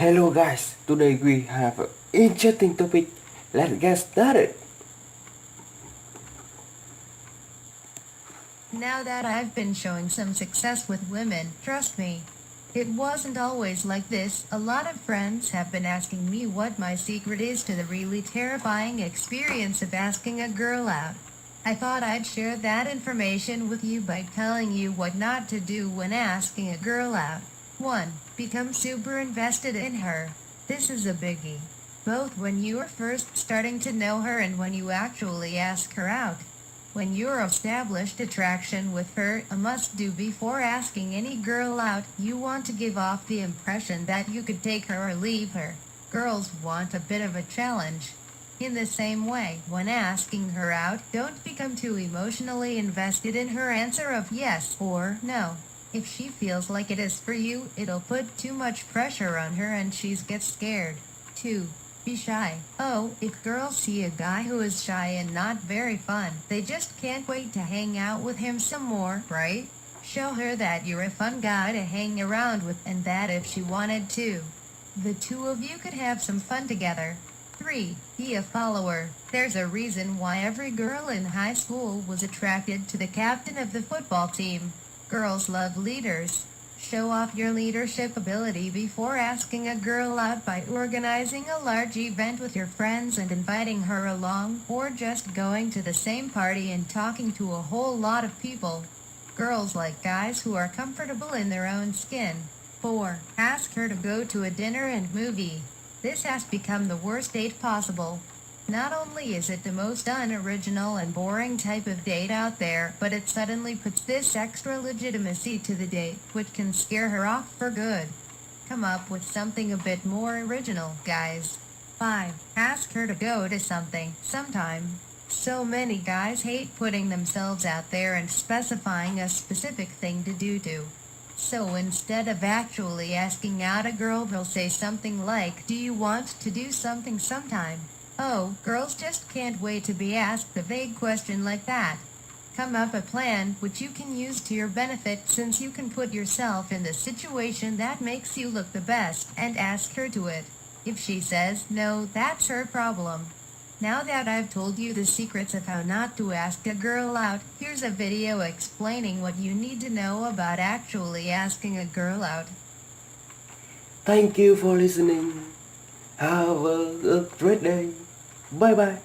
Hello guys, today we have an interesting topic. Let's get started. Now that I've been showing some success with women, trust me, it wasn't always like this. A lot of friends have been asking me what my secret is to the really terrifying experience of asking a girl out. I thought I'd share that information with you by telling you what not to do when asking a girl out. 1. Become super invested in her. This is a biggie. Both when you are first starting to know her and when you actually ask her out. When you're established attraction with her, a must-do before asking any girl out, you want to give off the impression that you could take her or leave her. Girls want a bit of a challenge. In the same way, when asking her out, don't become too emotionally invested in her answer of yes or no. If she feels like it is for you, it'll put too much pressure on her and she gets scared. 2. Be shy. Oh, if girls see a guy who is shy and not very fun, they just can't wait to hang out with him some more, right? Show her that you're a fun guy to hang around with and that if she wanted to, the two of you could have some fun together. 3. Be a follower. There's a reason why every girl in high school was attracted to the captain of the football team. Girls love leaders. Show off your leadership ability before asking a girl out by organizing a large event with your friends and inviting her along, or just going to the same party and talking to a whole lot of people. Girls like guys who are comfortable in their own skin. 4. Ask her to go to a dinner and movie. This has become the worst date possible. Not only is it the most unoriginal and boring type of date out there, but it suddenly puts this extra legitimacy to the date, which can scare her off for good. Come up with something a bit more original, guys. 5. Ask her to go to something, sometime. So many guys hate putting themselves out there and specifying a specific thing to do. So instead of actually asking out a girl, they'll say something like, "Do you want to do something sometime?" Oh, girls just can't wait to be asked a vague question like that. Come up a plan which you can use to your benefit since you can put yourself in the situation that makes you look the best and ask her to it. If she says no, that's her problem. Now that I've told you the secrets of how not to ask a girl out, here's a video explaining what you need to know about actually asking a girl out. Thank you for listening. Have a great day. Bye bye.